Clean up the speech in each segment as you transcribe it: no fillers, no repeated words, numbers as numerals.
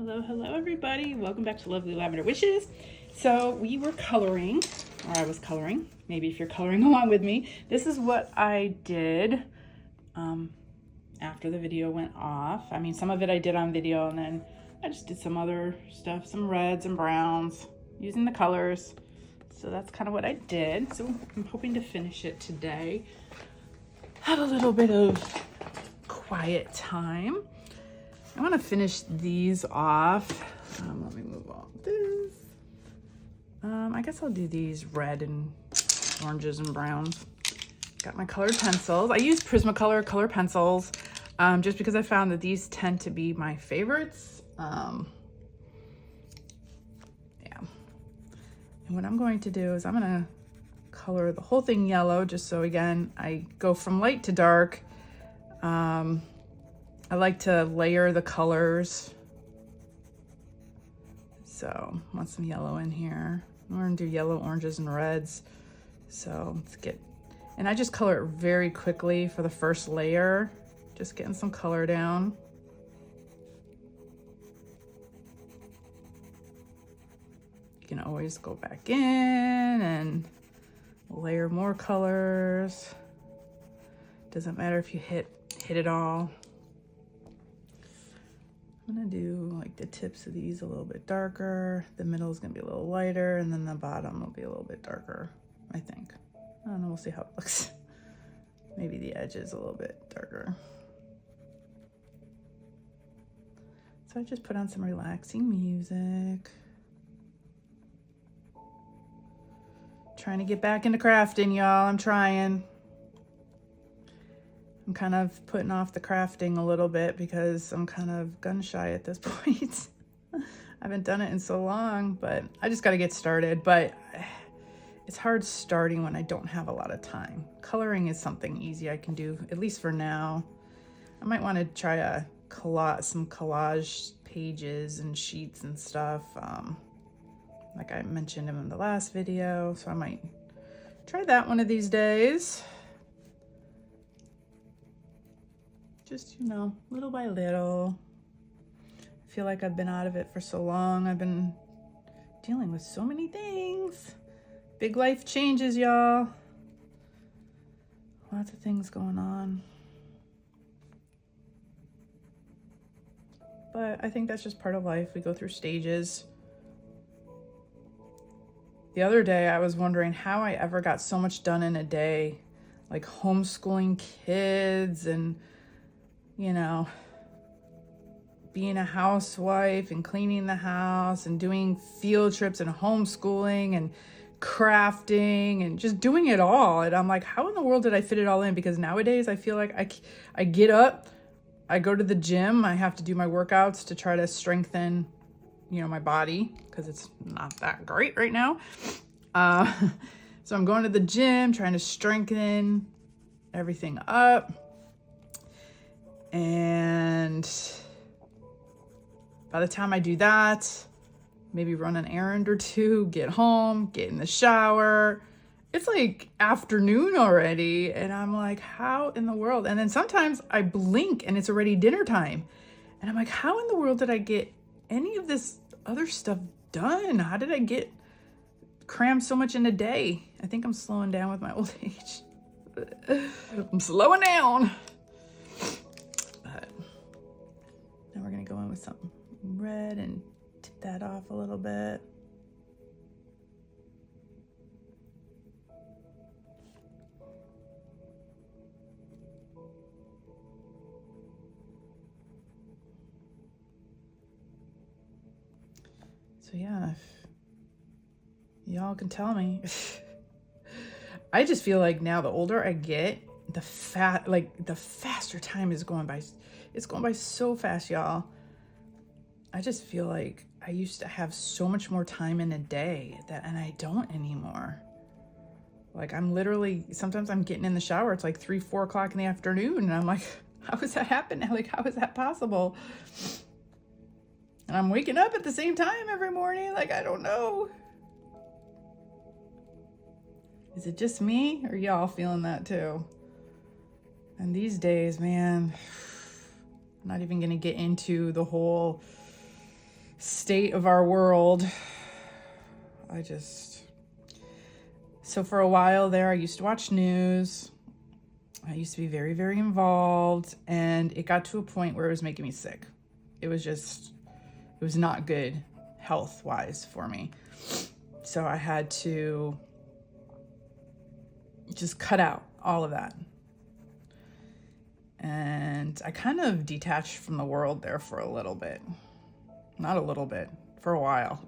Hello everybody. Welcome back to Lovely Lavender Wishes. So we were coloring, or I was coloring, maybe if you're coloring along with me. This is what I did after the video went off. I mean, some of it I did on video, and then I just did some other stuff, some reds and browns, using the colors. So that's kind of what I did. So I'm hoping to finish it today. Have a little bit of quiet time. I want to finish these off. Let me move on this. I guess I'll do these red and oranges and browns. Got my colored pencils. I use Prismacolor color pencils just because I found that these tend to be my favorites. Yeah. And what I'm going to do is I'm going to color the whole thing yellow, just so again, I go from light to dark. I like to layer the colors. So want some yellow in here. We're gonna do yellow, oranges, and reds. So let's get, and I just color it very quickly for the first layer, just getting some color down. You can always go back in and layer more colors. Doesn't matter if you hit it all. I'm gonna do like the tips of these a little bit darker. The middle is gonna be a little lighter, and then the bottom will be a little bit darker, I think. I don't know, we'll see how it looks. Maybe the edge is a little bit darker. So I just put on some relaxing music. Trying to get back into crafting, y'all. I'm trying. I'm kind of putting off the crafting a little bit because I'm kind of gun shy at this point. I haven't done it in so long, but I just got to get started. But it's hard starting when I don't have a lot of time. Coloring is something easy I can do, at least for now. I might want to try some collage pages and sheets and stuff, like I mentioned in the last video. So I might try that one of these days. Just, you know, little by little. I feel like I've been out of it for so long. I've been dealing with so many things. Big life changes, y'all. Lots of things going on. But I think that's just part of life. We go through stages. The other day I was wondering how I ever got so much done in a day, like homeschooling kids and, you know, being a housewife and cleaning the house and doing field trips and homeschooling and crafting and just doing it all. And I'm like, how in the world did I fit it all in? Because nowadays I feel like I get up, I go to the gym, I have to do my workouts to try to strengthen, you know, my body because it's not that great right now. So I'm going to the gym, trying to strengthen everything up. And by the time I do that, maybe run an errand or two, get home, get in the shower, it's like afternoon already. And I'm like, how in the world? And then sometimes I blink and it's already dinner time. And I'm like, how in the world did I get any of this other stuff done? How did I get crammed so much in a day? I think I'm slowing down with my old age. I'm slowing down. Now we're gonna go in with some red and tip that off a little bit. So yeah, if y'all can tell me. I just feel like now the older I get, the faster time is going by. It's going by so fast, y'all. I just feel like I used to have so much more time in a day and I don't anymore. Like I'm literally, sometimes I'm getting in the shower. It's like 3, 4 o'clock in the afternoon. And I'm like, how is that happening? Like, how is that possible? And I'm waking up at the same time every morning. Like, I don't know. Is it just me or y'all feeling that too? And these days, man, I'm not even gonna get into the whole state of our world. So for a while there, I used to watch news. I used to be very, very involved, and it got to a point where it was making me sick. It was not good health-wise for me. So I had to just cut out all of that. And I kind of detached from the world there for a little bit. Not a little bit, for a while.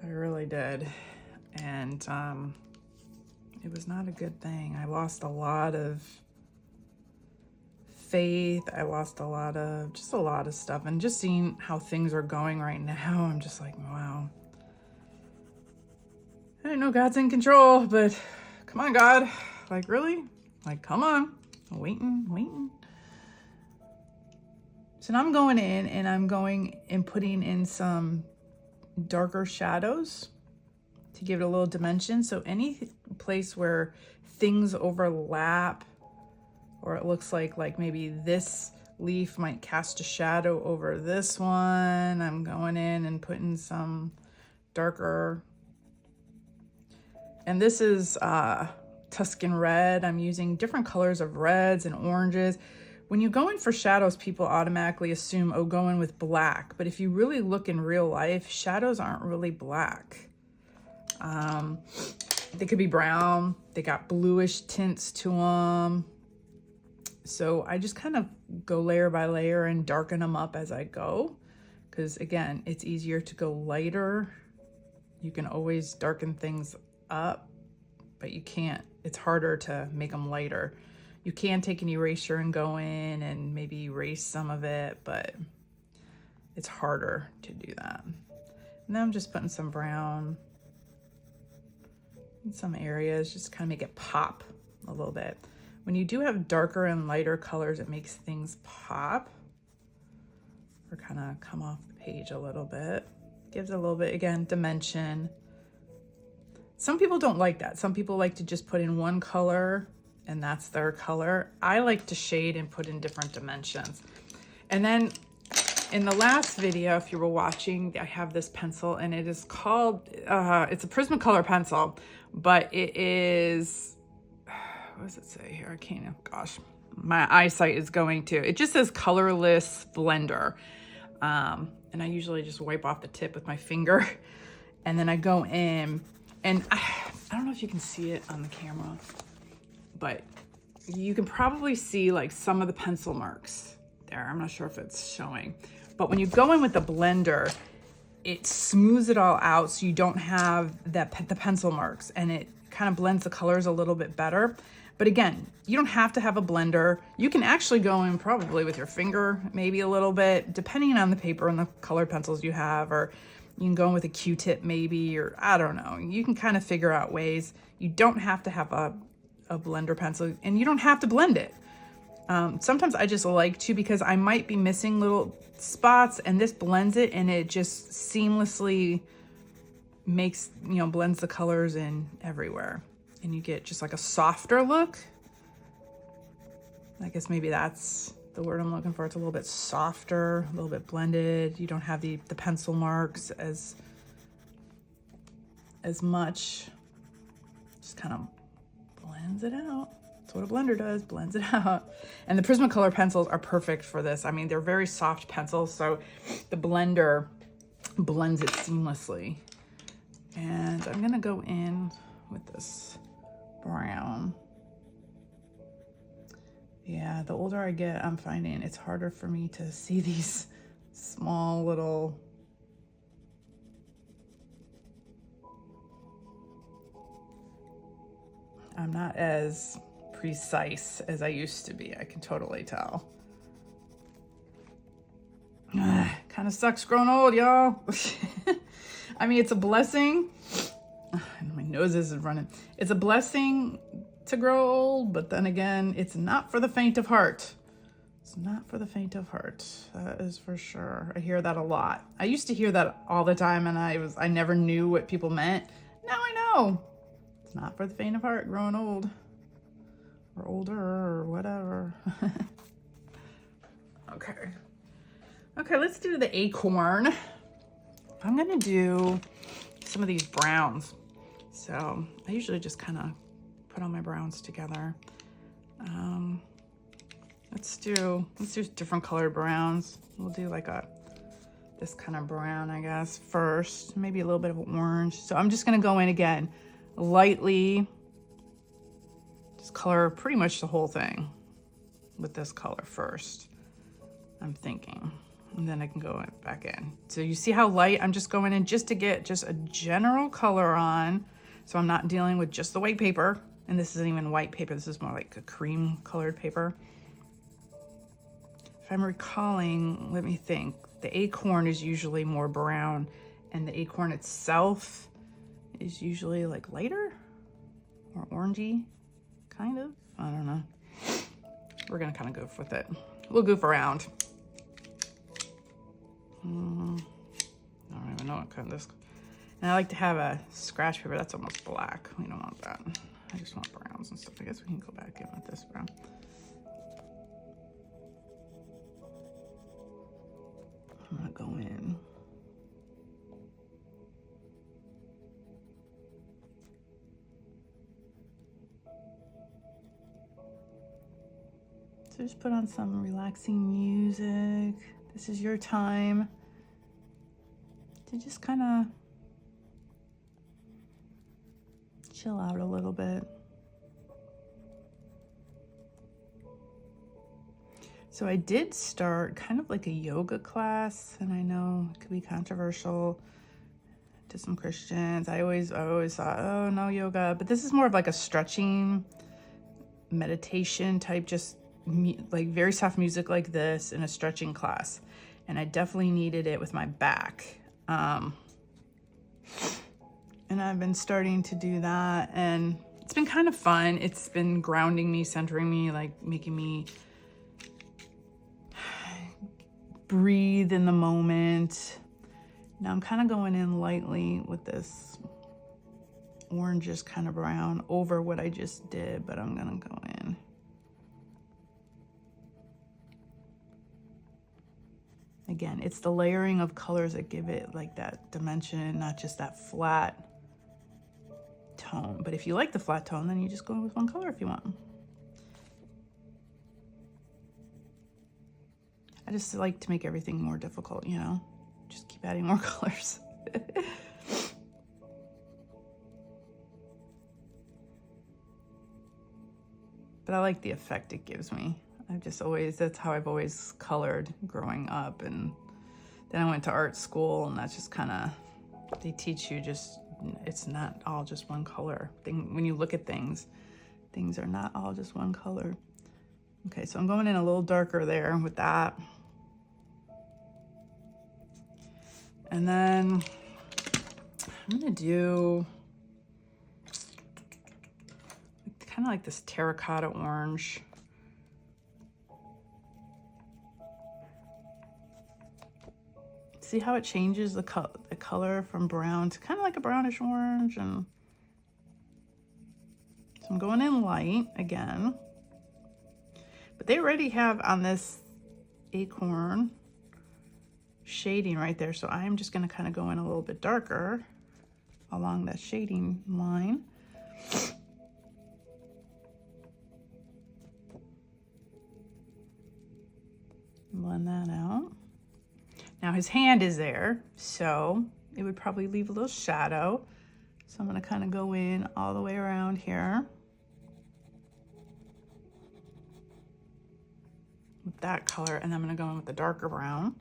I really did. And it was not a good thing. I lost a lot of faith. I lost a lot of stuff. And just seeing how things are going right now, I'm just like, wow. I know God's in control, but come on, God. Like, really? Like, come on. I'm waiting. So now I'm going in and I'm going and putting in some darker shadows to give it a little dimension. So any place where things overlap, or it looks like maybe this leaf might cast a shadow over this one, I'm going in and putting some darker. And this is Tuscan red. I'm using different colors of reds and oranges. When you go in for shadows, people automatically assume, oh, go in with black. But if you really look in real life, shadows aren't really black. They could be brown. They got bluish tints to them. So I just kind of go layer by layer and darken them up as I go. Because again, it's easier to go lighter. You can always darken things up, but you can't. It's harder to make them lighter. You can take an eraser and go in and maybe erase some of it, but it's harder to do that. And then I'm just putting some brown in some areas, just kind of make it pop a little bit. When you do have darker and lighter colors, it makes things pop or kind of come off the page a little bit. Gives a little bit, again, dimension. Some people don't like that. Some people like to just put in one color and that's their color. I like to shade and put in different dimensions. And then in the last video, if you were watching, I have this pencil and it is called, it's a Prismacolor pencil, but it is, what does it say here? I can't, gosh, my eyesight is going to, it just says colorless blender. And I usually just wipe off the tip with my finger and then I go in and I don't know if you can see it on the camera, but you can probably see like some of the pencil marks there. I'm not sure if it's showing, but when you go in with the blender, it smooths it all out so you don't have the pencil marks, and it kind of blends the colors a little bit better. But again, you don't have to have a blender. You can actually go in probably with your finger, maybe a little bit, depending on the paper and the colored pencils you have, or you can go in with a Q-tip maybe, or I don't know. You can kind of figure out ways. You don't have to have a blender pencil, and you don't have to blend it. Sometimes I just like to, because I might be missing little spots, and this blends it, and it just seamlessly makes, blends the colors in everywhere. And you get just like a softer look. I guess maybe that's the word I'm looking for. It's a little bit softer, a little bit blended. You don't have the pencil marks as much. Just kind of blends it out. That's what a blender does, blends it out. And the Prismacolor pencils are perfect for this. I mean, they're very soft pencils, so the blender blends it seamlessly. And I'm gonna go in with this brown. Yeah, the older I get, I'm finding it's harder for me to see these small little I'm not as precise as I used to be. I can totally tell. Kind of sucks growing old, y'all. I mean, it's a blessing. My nose is running. It's a blessing to grow old, but then again, it's not for the faint of heart. It's not for the faint of heart. That is for sure. I hear that a lot. I used to hear that all the time, and I never knew what people meant. Now I know. It's not for the faint of heart growing old. Or older, or whatever. Okay. Okay, let's do the acorn. I'm gonna do some of these browns. So I usually just kind of put all my browns together. Let's do different colored browns. We'll do like this kind of brown, I guess, first. Maybe a little bit of orange. So I'm just gonna go in again, lightly, just color pretty much the whole thing with this color first, I'm thinking. And then I can go back in. So you see how light I'm just going in just to get just a general color on. So I'm not dealing with just the white paper. And this isn't even white paper. This is more like a cream colored paper. If I'm recalling, let me think. The acorn is usually more brown and the acorn itself is usually like lighter or orangey, kind of. I don't know. We're gonna kind of goof with it. We'll goof around. I don't even know what kind of this. And I like to have a scratch paper that's almost black. We don't want that. I just want browns and stuff. I guess we can go back in with this brown. I'm gonna go in. So just put on some relaxing music. This is your time to just kind of chill out a little bit. So I did start kind of like a yoga class, and I know it could be controversial to some Christians. I always thought, oh, no yoga, but this is more of like a stretching meditation type, just like very soft music like this in a stretching class. And I definitely needed it with my back. And I've been starting to do that, and it's been kind of fun. It's been grounding me, centering me, like making me breathe in the moment. Now I'm kind of going in lightly with this orangish kind of brown over what I just did, but I'm gonna go in. Again, it's the layering of colors that give it like that dimension, not just that flat tone. But if you like the flat tone, then you just go with one color if you want. I just like to make everything more difficult, you know? Just keep adding more colors. But I like the effect it gives me. That's how I've always colored growing up. And then I went to art school, and that's just kind of, they teach you just, it's not all just one color. When you look at things are not all just one color. Okay, so I'm going in a little darker there with that. And then I'm gonna do kind of like this terracotta orange. See how it changes the color from brown to kind of like a brownish orange. And so I'm going in light again. But they already have on this acorn shading right there. So I'm just going to kind of go in a little bit darker along that shading line. Blend that out. Now his hand is there, so it would probably leave a little shadow. So I'm going to kind of go in all the way around here with that color, and I'm going to go in with the darker brown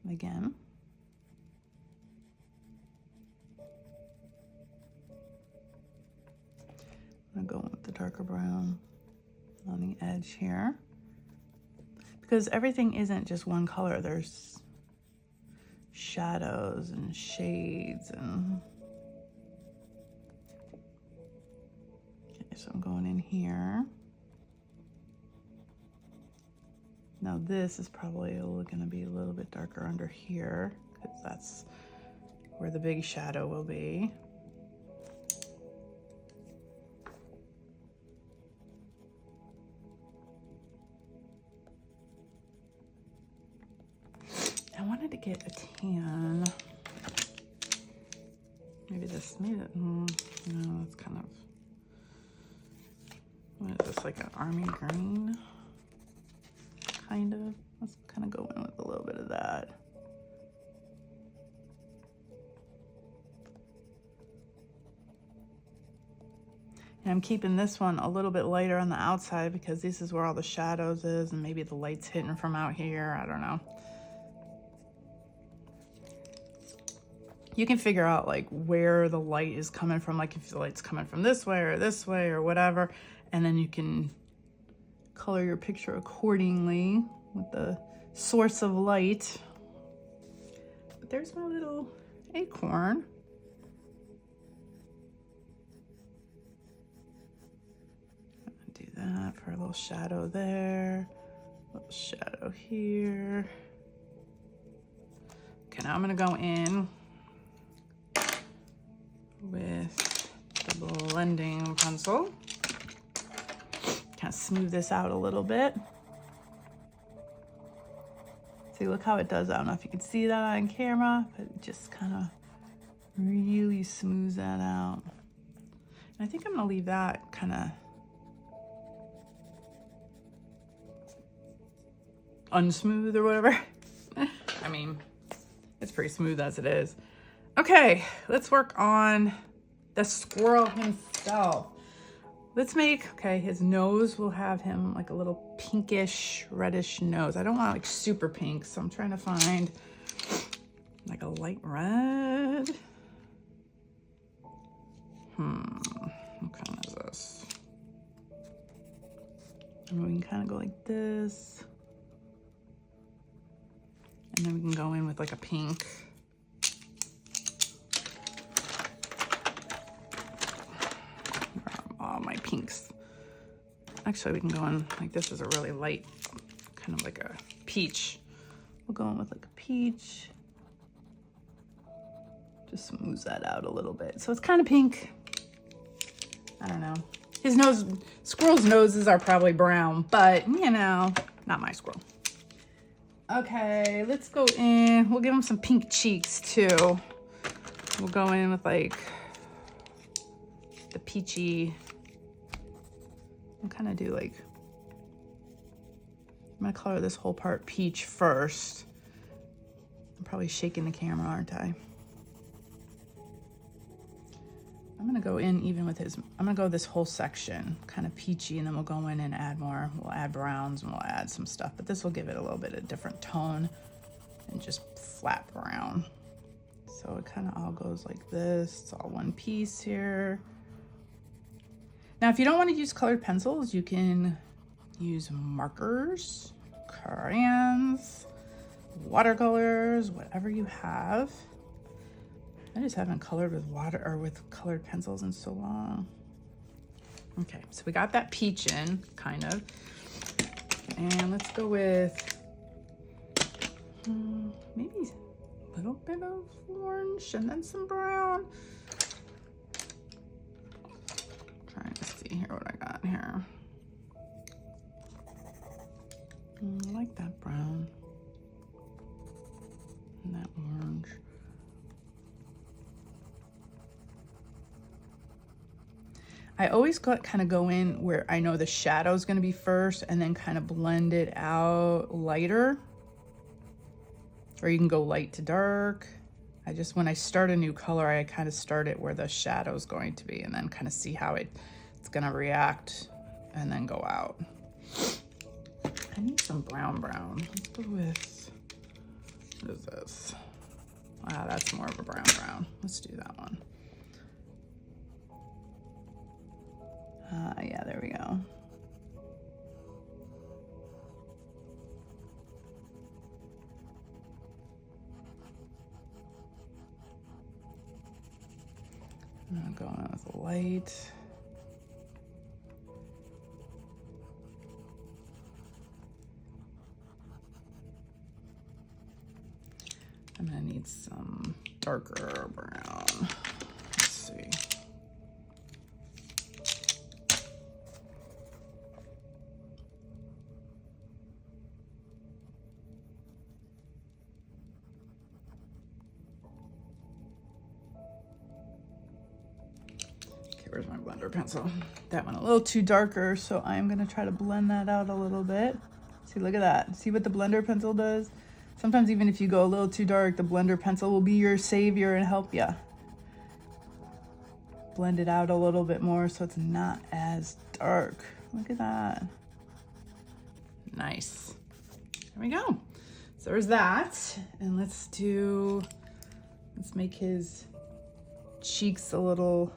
again. I'm going to go in with the darker brown on the edge here, because everything isn't just one color. There's shadows and shades and okay, so I'm going in here. Now this is probably going to be a little bit darker under here, because that's where the big shadow will be. get a tan. Maybe this, maybe that, no, that's kind of, what is this, like an army green? Kind of. Let's kind of go in with a little bit of that. And I'm keeping this one a little bit lighter on the outside because this is where all the shadows is, and maybe the light's hitting from out here. I don't know. You can figure out like where the light is coming from, like if the light's coming from this way or whatever, and then you can color your picture accordingly with the source of light. But there's my little acorn. Do that for a little shadow there, a little shadow here. Okay, now I'm gonna go in with the blending pencil. Kind of smooth this out a little bit. See, look how it does. I don't know if you can see that on camera, but it just kind of really smooths that out. And I think I'm gonna leave that kind of unsmooth or whatever. I mean, it's pretty smooth as it is. Okay, let's work on the squirrel himself. Let's make, okay, his nose will have him like a little pinkish, reddish nose. I don't want like super pink, so I'm trying to find like a light red. What kind is this? And we can kind of go like this. And then we can go in with like a pink. All my pinks. Actually, we can go in like this is a really light, kind of like a peach. We'll go in with like a peach. Just smooth that out a little bit. So it's kind of pink. I don't know. His nose, squirrel's noses are probably brown, but you know, not my squirrel. Okay, let's go in. We'll give him some pink cheeks too. We'll go in with like the peachy. I'll kind of do like, I'm gonna color this whole part peach first. I'm probably shaking the camera, aren't I? I'm gonna go in even with his, I'm gonna go this whole section kind of peachy, and then we'll go in and add more. We'll add browns and we'll add some stuff, but this will give it a little bit of different tone and just flat brown. So it kind of all goes like this. It's all one piece here. Now, if you don't want to use colored pencils, you can use markers, crayons, watercolors, whatever you have. I just haven't colored with water or with colored pencils in so long. Okay, so we got that peach in, kind of. And let's go with maybe a little bit of orange and then some brown. Trying to see here what I got here. I like that brown and that orange. I always kind of go in where I know the shadow is going to be first and then kind of blend it out lighter. Or you can go light to dark. When I start a new color, I kind of start it where the shadow is going to be and then kind of see how it's going to react and then go out. I need some brown. Let's go with, what is this? Wow, that's more of a brown. Let's do that one. Yeah, there we go. I'm going with the light. I'm gonna need some darker brown. Let's see. where's my blender pencil? That one a little too darker, so I'm gonna try to blend that out a little bit. See, look at that. See what the blender pencil does? Sometimes even if you go a little too dark, the blender pencil will be your savior and help you blend it out a little bit more so it's not as dark. Look at that. Nice. There we go. So there's that. And let's make his cheeks a little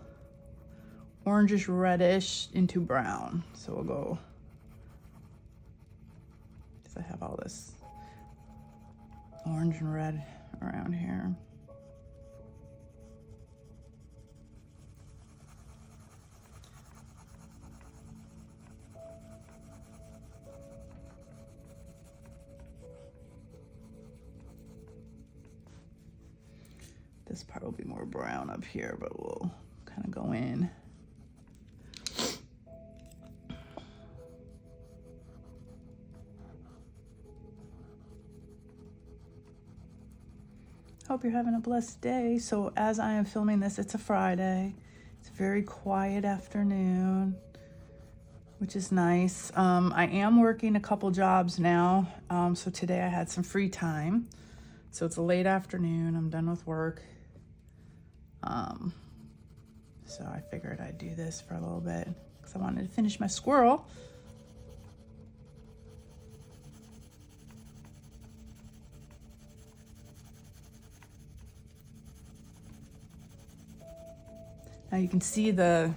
orangish reddish into brown. So we'll go, because I have all this orange and red around here. This part will be more brown up here, but we'll kind of go in. Hope you're having a blessed day. So as I am filming this, it's a Friday. It's a very quiet afternoon, which is nice. I am working a couple jobs now. So today I had some free time. So it's a late afternoon. I'm done with work. So I figured I'd do this for a little bit because I wanted to finish my squirrel. Now you can see let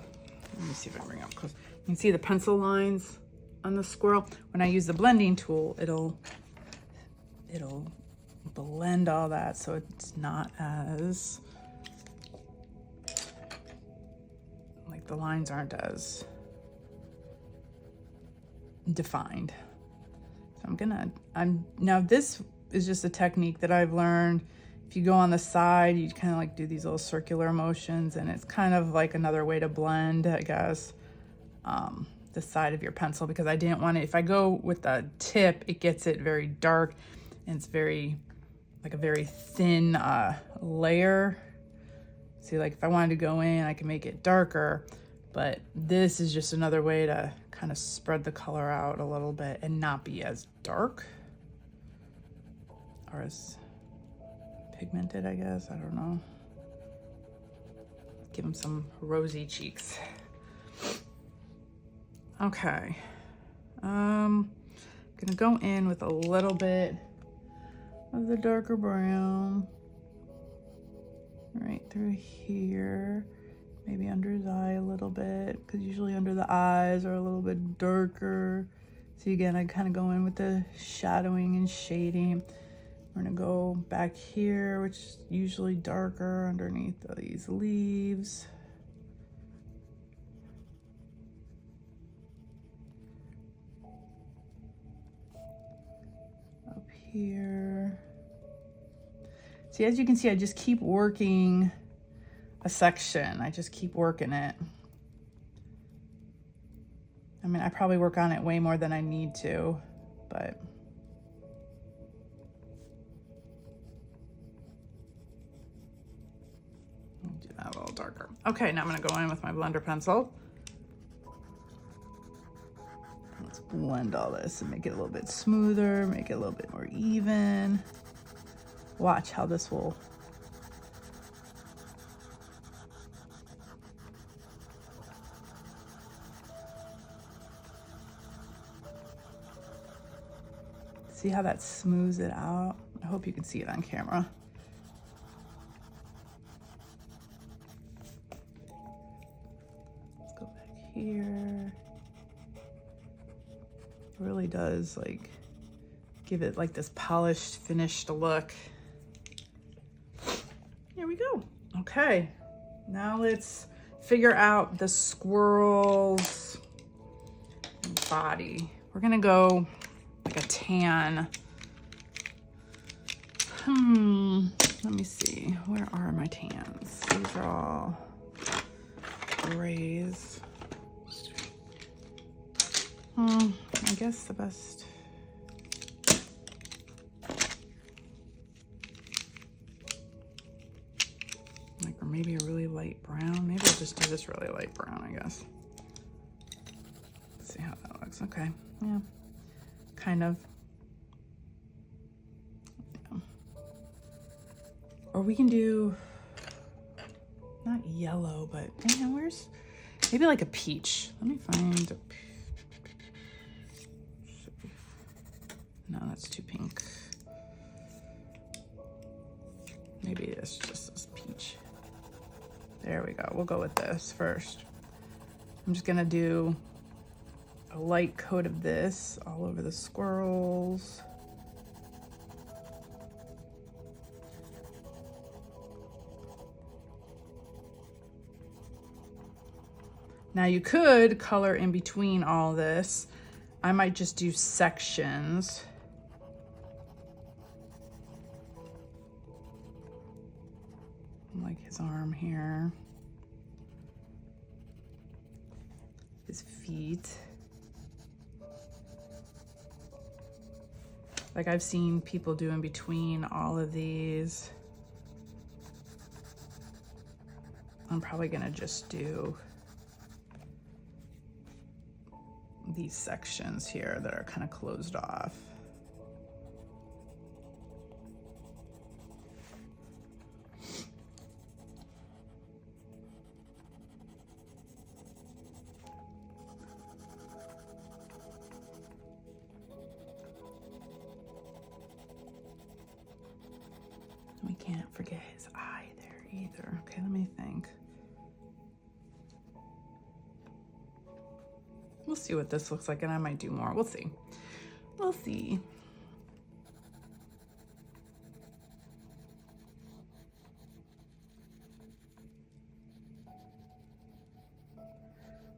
me see if I can bring it up close. You can see the pencil lines on the squirrel. When I use the blending tool, it'll blend all that so it's not as, like the lines aren't as defined. So now this is just a technique that I've learned. If you go on the side, you kind of like do these little circular motions, and it's kind of like another way to blend, I guess, the side of your pencil, because I didn't want it, if I go with the tip, it gets it very dark and it's like a very thin layer. See, like if I wanted to go in, I can make it darker, but this is just another way to kind of spread the color out a little bit and not be as dark or as pigmented, I guess. I don't know. Give him some rosy cheeks. Okay. Gonna go in with a little bit of the darker brown right through here, maybe under his eye a little bit, because usually under the eyes are a little bit darker. See, again, I kind of go in with the shadowing and shading. We're gonna go back here, which is usually darker underneath these leaves. Up here. See, as you can see, I just keep working a section. I just keep working it. I mean, I probably work on it way more than I need to, but I'll do that a little darker. Okay, now I'm gonna go in with my blender pencil. Let's blend all this and make it a little bit smoother, make it a little bit more even. Watch how this will see how that smooths it out. I hope you can see it on camera. Let's go back here. It really does like give it like this polished, finished look. Here we go. Okay, now let's figure out the squirrel's body. We're gonna go like a tan. Let me see, where are my tans? These are all grays. I guess the best. Like Or maybe a really light brown. Maybe I'll just do this really light brown, I guess. Let's see how that looks. Okay, yeah, kind of. Yeah. Or we can do, not yellow, but yeah, where's, maybe like a peach. Let me find a, no, that's too pink. Maybe it's just this peach. There we go. We'll go with this first. I'm just gonna do a light coat of this all over the squirrels. Now you could color in between all this. I might just do sections. Like his arm here. His feet. Like I've seen people do in between all of these. I'm probably gonna just do these sections here that are kind of closed off. We can't forget his eye there either. Okay, let me think. We'll see what this looks like, and I might do more. We'll see. We'll see.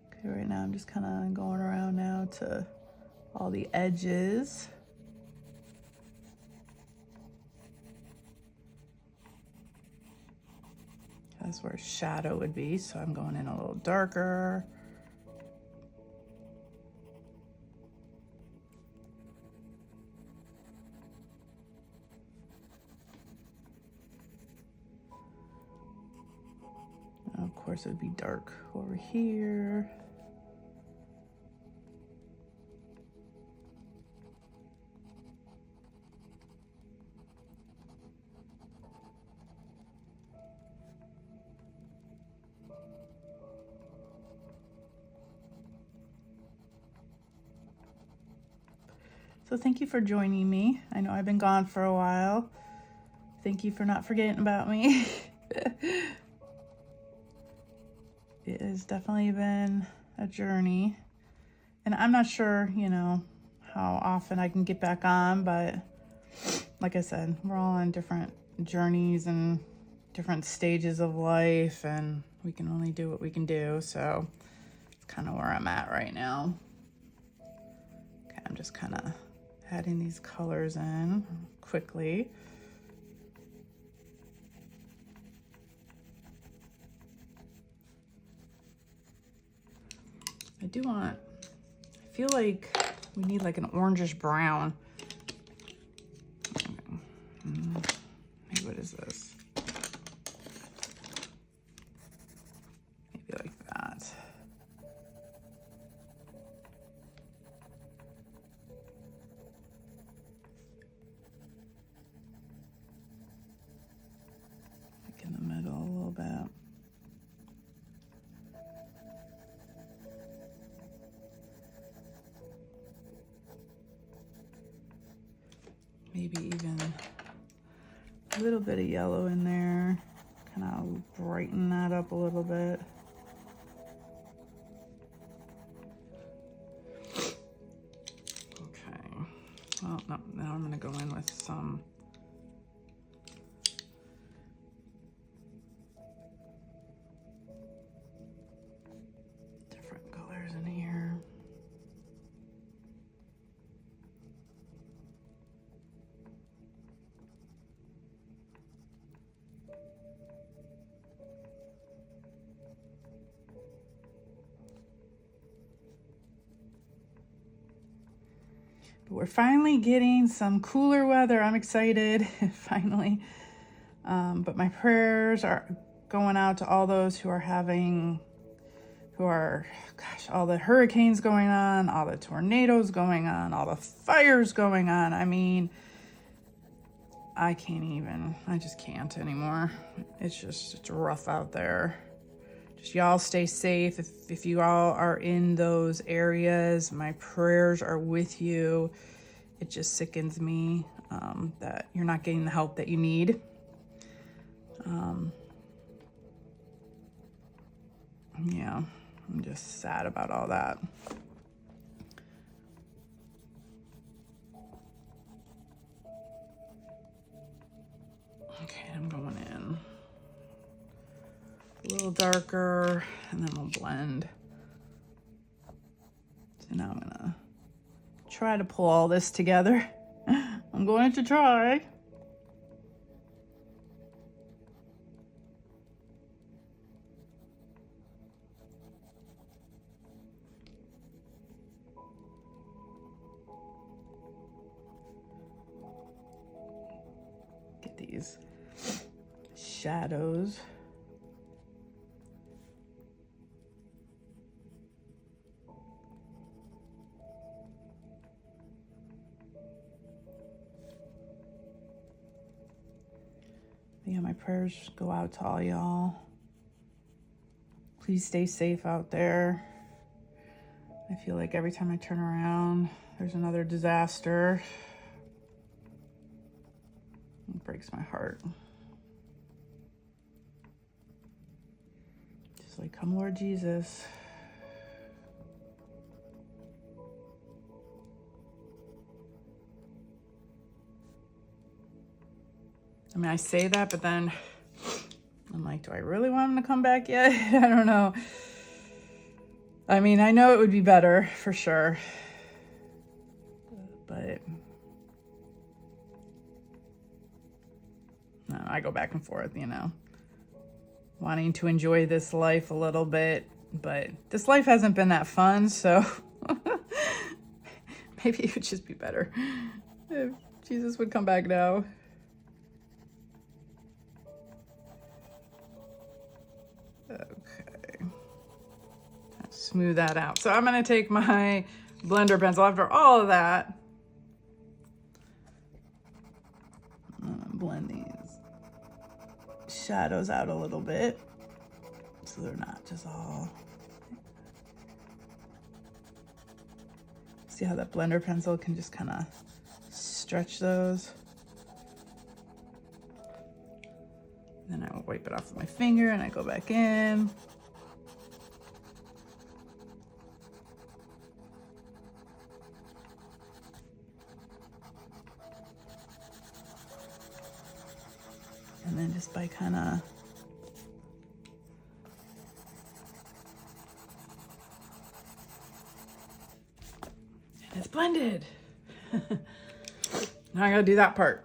Okay, right now I'm just kind of going around now to all the edges. That's where shadow would be, so I'm going in a little darker. Now, of course, it would be dark over here. So thank you for joining me. I know I've been gone for a while. Thank you for not forgetting about me. It has definitely been a journey. And I'm not sure, you know, how often I can get back on, but like I said, we're all on different journeys and different stages of life, and we can only do what we can do. So it's kind of where I'm at right now. Okay, I'm just kind of adding these colors in quickly. I do want, I feel like we need like an orangish brown. Maybe what is this? Maybe like that. Like in the middle a little bit. Maybe even a little bit of yellow in there, kind of brighten that up a little bit. Okay, well, no, now I'm gonna go in with some different colors in here. But we're finally getting some cooler weather. I'm excited, finally. But my prayers are going out to all those who are having, gosh, all the hurricanes going on, all the tornadoes going on, all the fires going on. I mean, I just can't anymore. It's rough out there. Just y'all stay safe. If you all are in those areas, my prayers are with you. It just sickens me that you're not getting the help that you need. Yeah, I'm just sad about all that. Okay, I'm going in a little darker, and then we'll blend. So now I'm gonna try to pull all this together. I'm going to try. Get these shadows. Yeah, my prayers go out to all y'all. Please stay safe out there. I feel like every time I turn around, there's another disaster. It breaks my heart. Just like, come Lord Jesus. I mean, I say that, but then I'm like, do I really want him to come back yet? I don't know. I mean, I know it would be better for sure, but no, I go back and forth, you know, wanting to enjoy this life a little bit, but this life hasn't been that fun, so maybe it would just be better if Jesus would come back now. Okay, smooth that out. So I'm going to take my blender pencil after all of that. Blend these shadows out a little bit so they're not just all. See how that blender pencil can just kind of stretch those. Then I will wipe it off with my finger and I go back in. And then just by kind of and it's blended. Now I gotta do that part.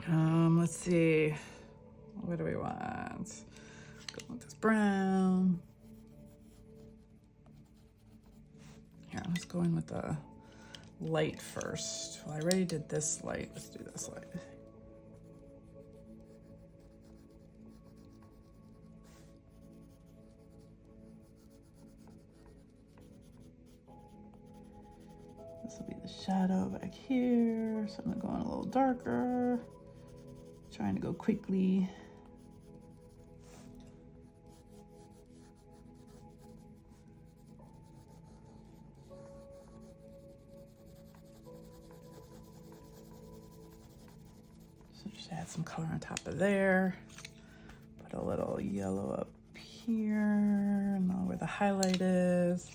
Let's see. What do we want? Go with this brown. Here, let's go in with the light first. Well, I already did this light. Let's do this light. This will be the shadow back here. So I'm gonna go in a little darker. Trying to go quickly. So just add some color on top of there. Put a little yellow up here, and then where the highlight is.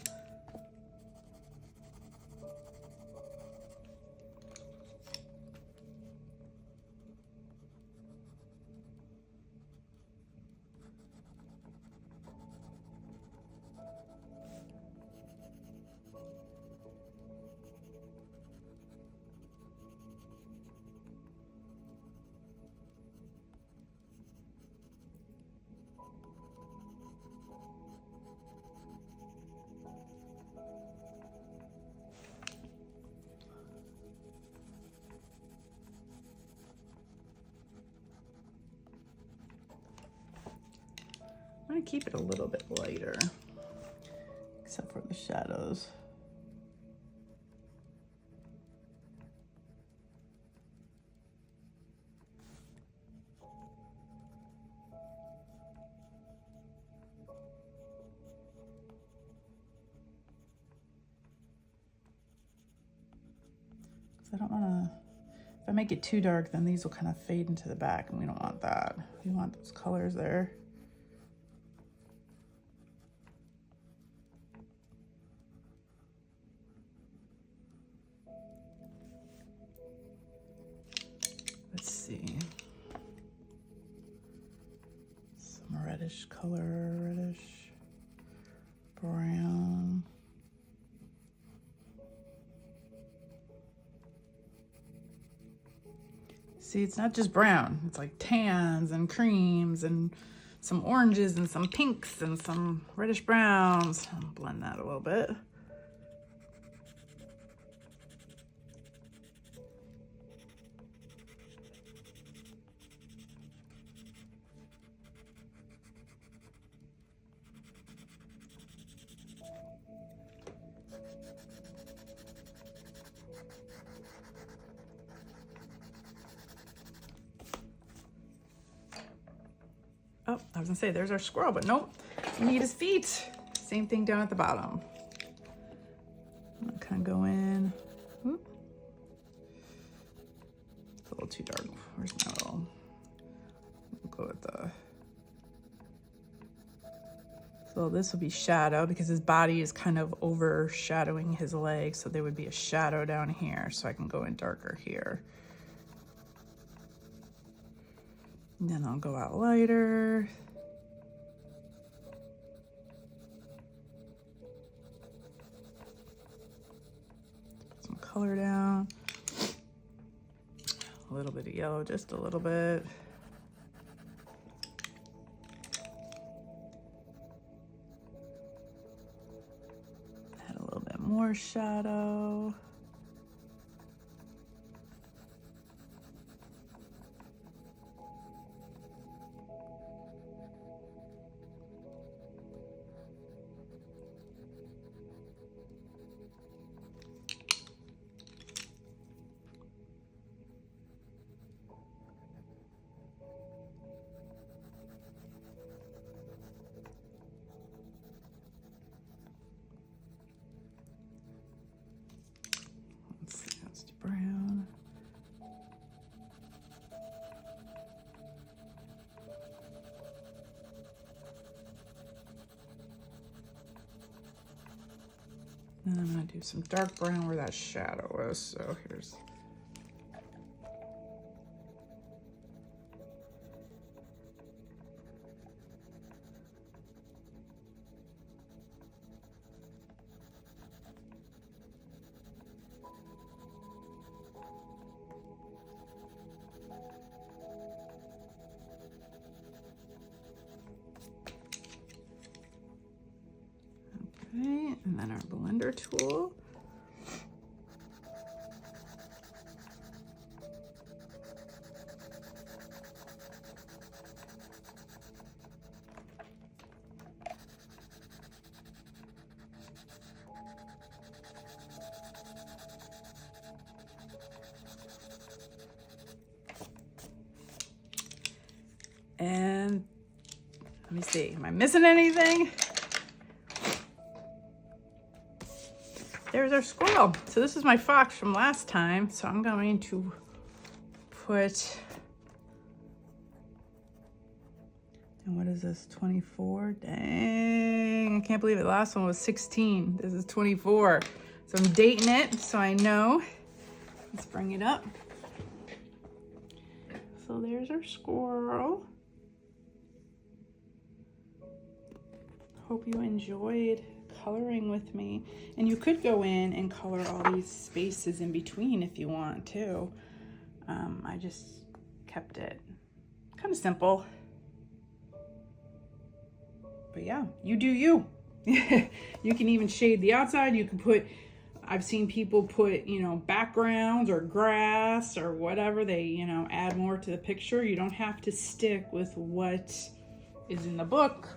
I'm gonna keep it a little bit lighter, except for the shadows. I don't want to, if I make it too dark, then these will kind of fade into the back, and we don't want that. We want those colors there. Let's see. Some reddish color, reddish, brown. See, it's not just brown. It's like tans and creams and some oranges and some pinks and some reddish browns. I'll blend that a little bit. Oh, I was gonna say there's our squirrel, but nope. We need his feet. Same thing down at the bottom. I'm gonna kind of go in. Oop. It's a little too dark. Where's my little? We'll go with the. So this will be shadow because his body is kind of overshadowing his legs. So there would be a shadow down here. So I can go in darker here. And then I'll go out lighter. Put some color down. A little bit of yellow, just a little bit. Add a little bit more shadow. Brown. Then I'm going to do some dark brown where that shadow is. So here's. Okay, and then our blender tool. And let me see, am I missing anything? There's our squirrel. So this is my fox from last time. So I'm going to put, and what is this, 24? Dang, I can't believe it. The last one was 16. This is 24. So I'm dating it so I know. Let's bring it up. So there's our squirrel. Hope you enjoyed coloring with me, and you could go in and color all these spaces in between if you want to. I just kept it kind of simple, but yeah, you do you. You can even shade the outside. You can put, I've seen people put, you know, backgrounds or grass or whatever, they, you know, add more to the picture. You don't have to stick with what is in the book.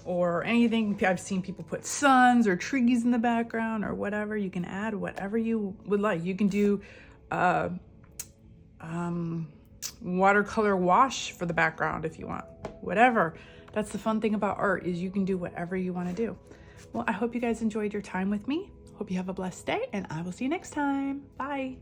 or anything. I've seen people put suns or trees in the background or whatever. You can add whatever you would like. You can do watercolor wash for the background if you want, whatever. That's the fun thing about art, is you can do whatever you want to do. Well, I hope you guys enjoyed your time with me. Hope you have a blessed day, and I will see you next time. Bye.